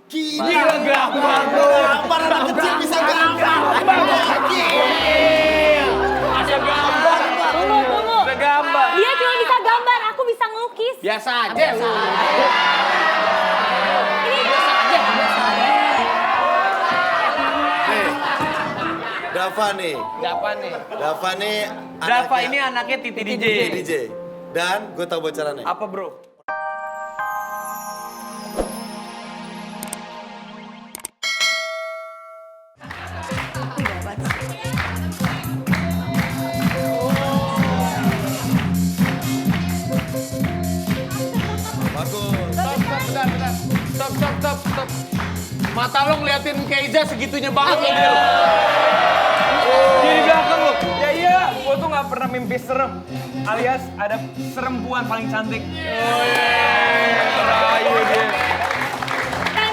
Gila gampang tuh. Gampang anak kecil bisa gampang. Ada gambar. Tunggu. Ada gambar. Dia cuma bisa gambar, aku bisa ngelukis. Biasa aja. Dava nih. Dava ini anaknya Titi DJ. DJ. Dan gue tau bocorannya. Apa bro? Bagus. Bentar. Stop. Mata lo ngeliatin Keiza segitunya banget lo dia. Di belakang lo. Ya iya, gue tuh gak pernah mimpi serem. Alias ada serempuan paling cantik. Oh iya, terayu dia. Kang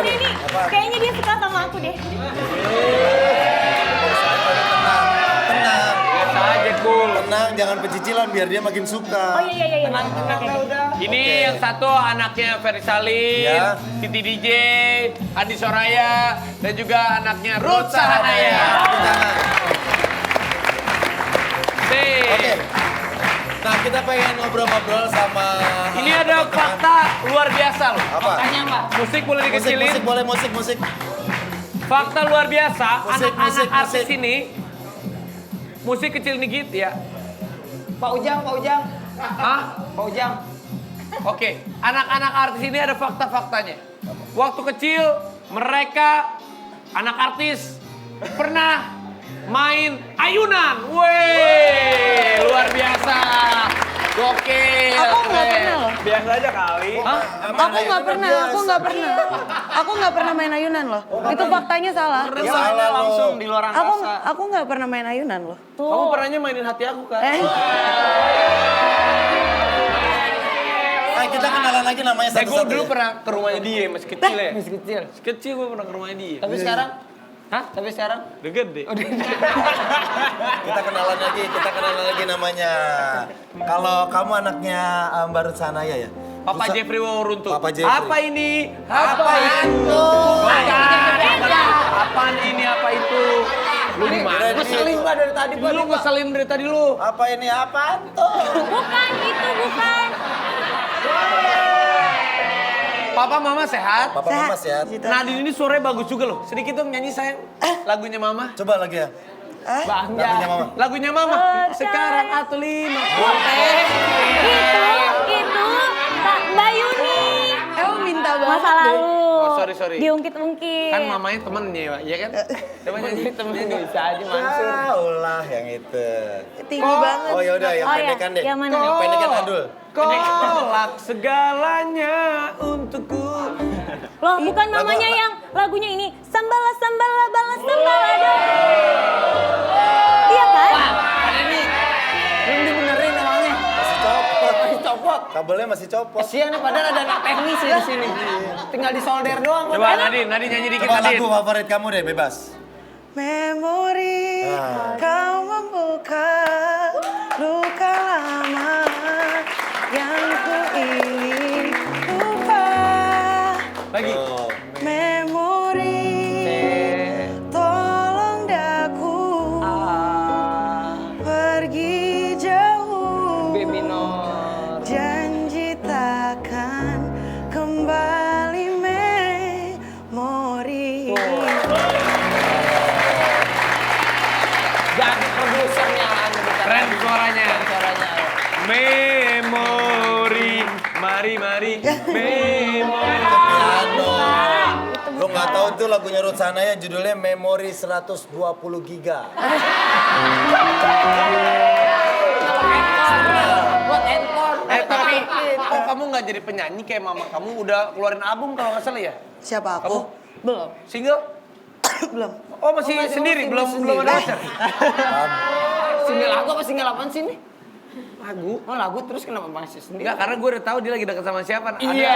Denny. Kayaknya dia suka sama aku deh. Tenang. Biasa aja, cool. Tenang, jangan pecicilan biar dia makin suka. Oh iya. Tenang udah. Ini yang satu anaknya Ferry Salim, Ya. Titi DJ, Andi Soraya, dan juga anaknya Ruth Sahanaya. Jangan. Sip. Oke. Nah, kita pengen ngobrol-ngobrol sama... Ini ada fakta luar biasa loh. Apa? Faktanya apa? Musik boleh dikecilin. Musik, boleh musik. Fakta luar biasa, anak-anak Musik. artis ini musik kecil dikit ya. Pak Ujang. Hah? Pak Ujang. Oke, anak-anak artis ini ada fakta-faktanya. Waktu kecil mereka anak artis pernah main ayunan. Weh, luar biasa. Gokil. Aku nggak pernah loh. Biasa aja kali. Hah? Aku nggak pernah. Aku nggak pernah main ayunan loh. Itu faktanya salah. Salah langsung lo. di luar angkasa. Aku nggak pernah main ayunan loh. Kamu pernahnya mainin hati aku kan? Kita kenalan lagi namanya Gue satu-satu. dulu pernah ke rumahnya dia, masih kecil ya. Masih kecil. Masih kecil gue pernah ke rumahnya dia. Tapi sekarang? Hah? Tapi sekarang? Udah gede. Kita kenalan lagi namanya. Kalau kamu anaknya Mbak Ruth Sahanaya ya? Papa Jeffrey Waworuntu. Papa Jeffrey. Apa ini? Apa itu? Apaan ini? Apa itu? Lu di mana? Ngeselin gua dari tadi, Pak. Lu ngeselin dari tadi lu. Apa ini? Apaan tuh? Bukan. Papa mama sehat? Papa mama sehat. Nadine ini suaranya bagus juga loh. Sedikit dong nyanyi sayang. Lagunya mama. Coba lagi ya. Lagunya mama. Lagunya mama. Sekarang atau lima. Itu Mbak Yuni. Emang minta banget. Masa lalu. Oh, sorry. Diungkit-ungkit. Kan mamanya temennya, ya kan? Coba nyanyi temennya bisa aja Mansur. Ulah yang itu. Tinggi banget. Oh yaudah, yang Oh, ya. pendekan deh. Yang mana? Yang pendekan Adul. Kolak segalanya untukku. Loh, bukan mamanya yang lagunya ini. Sambala balas sambala dong. Iya kan? Belum dibenerin emangnya. Masih copot. Masih copot. Kabelnya masih copot. Kesian nih, padahal ada anak teknis ya di sini. Tinggal disolder doang. Coba Nadine nyanyi dikit Coba Nadine. lagu favorit kamu deh, bebas. Memori kau membuka luka lama yang ku ingin lupa. Lagi. Oh. Memori tolong daku pergi jauh. B minor. Janji takkan kembali memori. Jadi produsernya Anda bukan. Keren suaranya. Suaranya. Memori, mari. Memori. Piano. Lo nggak tahu tuh lagunya Ruth Sahanaya judulnya Memori 120 Giga. Buat handphone. Tapi kok kamu nggak jadi penyanyi kayak mama kamu udah keluarin album kalau nggak salah ya? Siapa Kamu aku? Belum. single? Belum. Oh masih sendiri, belum ada pacar. Single aku apa single apaan sih nih? Lagu? Oh lagu terus kenapa masih sendiri? Enggak, karena gue udah tahu dia lagi dekat sama siapa. Iya.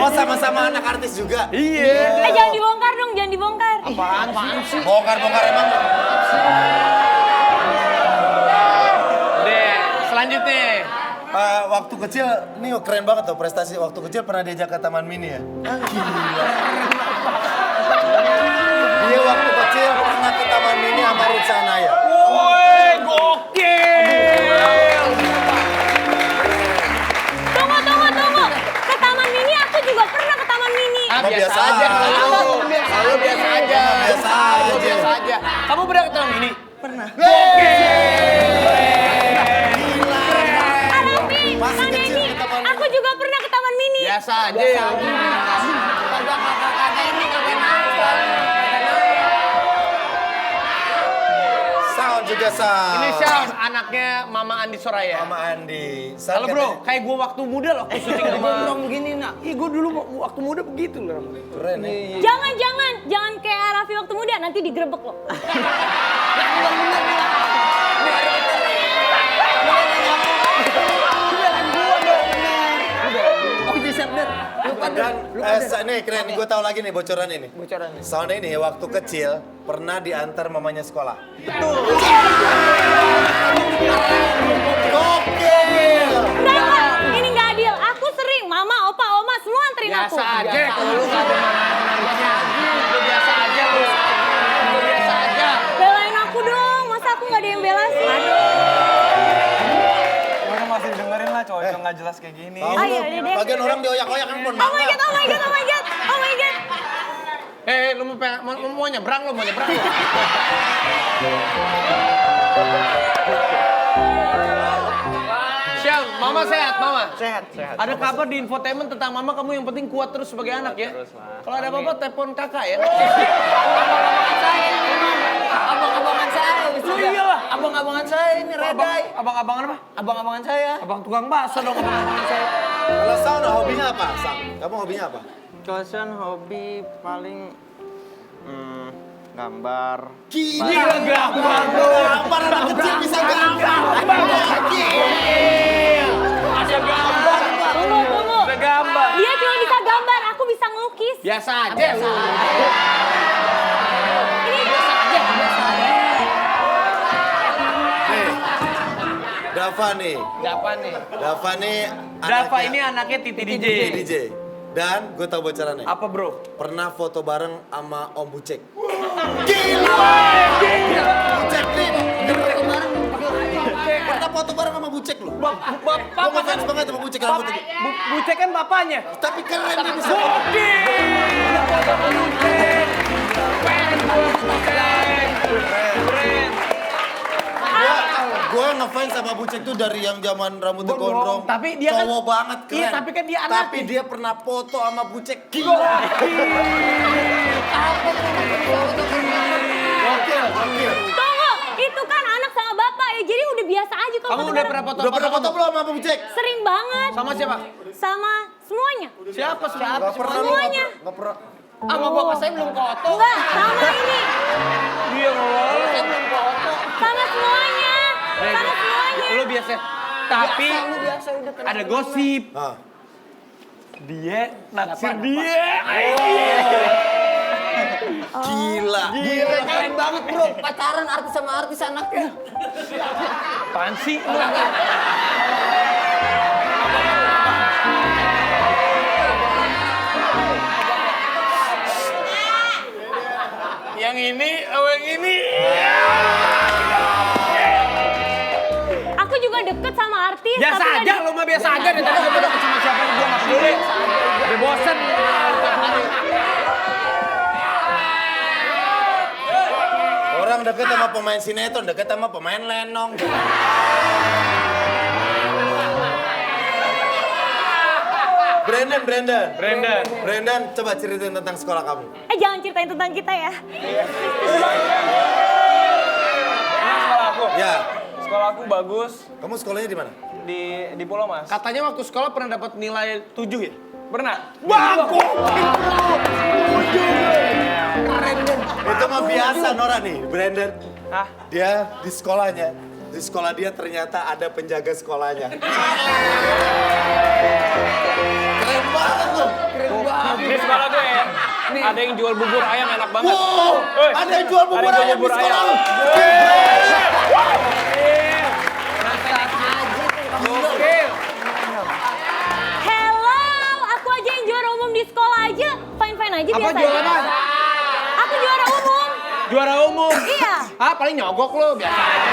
Oh sama-sama anak artis juga. Iya. Jangan dibongkar dong, jangan dibongkar. Apaan sih? Bongkar-bongkar emang. Deh, selanjutnya waktu kecil, ini keren banget tuh prestasi. Waktu kecil pernah diajak ke Taman Mini ya? Gila. Dia waktu kecil pernah ke Taman Mini sama Ruth Sanaya. Woi, gokil. Tunggu. Ke Taman Mini aku juga pernah ke Taman Mini. Biasa aja. Kalau biasa aja. Biasa aja. Kamu pernah ke Taman Mini? Arafi, Masih Kang kecil Denny, ke Taman Mini. aku juga pernah ke Taman Mini. Biasa aja ya. Sound juga sound. Ini Syam, anaknya Mama Andi Soraya. Mama Andi. Sound Halo bro, katanya kayak gue waktu muda loh, aku syuting sama... Gondrong begini nak. Ih, gue dulu waktu muda begitu loh. Keren ya. Jangan kayak Arafi waktu muda, nanti digerebek loh. Oh iya Sabder. Lupa Dan deh. nih keren, gue tahu lagi nih bocoran ini. Bocoran nih. Soundnya ini waktu kecil pernah diantar mamanya sekolah. Gokil. Enggak, ini nggak adil. Aku sering, mama, opa, oma, semua anterin aku. Biasa aja, kalau lu gak ada menariknya. Lu biasa aja lu. Lu biasa aja. Belain aku dong, masa aku nggak ada yang bela sih? Orang masih dengerin lah cowok nggak jelas kayak gini. Tahu Ah, lu, iya, deh. bagian orang dioyak-oyak kan pun Oh my god. Lu mau nyebrang lu, mau nyebrang lu. Syam, Mama sehat, Mama? Sehat. Ada kabar di infotainment tentang Mama, kamu yang penting kuat terus sebagai anak ya? Kalau ada apa-apa, telepon kakak ya? Abang-abangan saya. Lu iyalah. Abang-abangan saya ini redai. Abang-abangan apa? Abang-abangan saya. Abang tukang bakso dong, abang-abangan saya. Kalau Sound hobinya apa? Sang, kamu hobinya apa? Kosan hobi paling gambar. Gila gambar dong. Gambar anak kecil bisa gambar. Ada gambar. Tunggu. Ada gambar. Dia cuma bisa gambar, aku bisa ngelukis. Biasa aja lu. Nih, Dava nih. Siapa nih? Dava nih Dava anaknya ini anaknya Titi DJ. DJ. Dan gue tau bocorannya. Apa bro? Pernah foto bareng sama Om Bucek. Gila! Bucek nih. Pernah foto bareng sama Bucek lu? Bapak Gue ngefans banget sama Bucek rambutnya. Bucek kan bapaknya. Tapi keren dia bisa. Keren. Gue ngefans sama Bucek tuh dari yang zaman rambutnya Gondrong. gondrong. Tapi dia kan- cowok banget keren. Iya, tapi kan dia anak. Tapi dia pernah foto sama Bucek. Gila. Gokil. Tunggu, itu kan anak sama bapak ya, jadi udah biasa aja kalau Kamu foto udah bareng. pernah foto Udah pernah foto belum sama Bucek? Sering banget. sama siapa? Sama semuanya. Siapa? Gak pernah lu, Semuanya. gak pernah. Sama bapak saya belum foto. Enggak, sama ini. Dia ngomong. Sama semuanya. Sama semuanya. Lu biasa. Tapi ada gosip. Ah. Dia naksir dia. Gila. Gila keren banget bro. Pacaran artis sama artis anaknya. Apaan sih? Lu? Yang ini, yang ini. Aku juga deket sama artis. Biasa tapi aja, lu mah biasa aja. Dari tadi gue deket sama siapa, gue gak peduli. Udah bosen. Orang deket sama pemain sinetron, deket sama pemain lenong. Brandon, coba ceritain tentang sekolah kamu. jangan ceritain tentang kita ya. Sekolah aku. Ya, Sekolah aku bagus kamu sekolahnya di mana? di Pulau Mas. Katanya waktu sekolah pernah dapat nilai 7 ya? Pernah? Itu mah biasa Nora nih, Brandon. Hah? Dia di sekolahnya, di sekolah dia ternyata ada penjaga sekolahnya. Keren banget loh. Di sekolah gue ya. Ada yang jual bubur ayam enak banget. Wow, Woi, ada yang jual bubur ada yang ayam di bubur sekolah ayam. lu. Gokil. aja Apa biasa juara aja. apaan? Aku juara umum. Juara umum. Iya. Ah, paling nyogok lo biasa aja.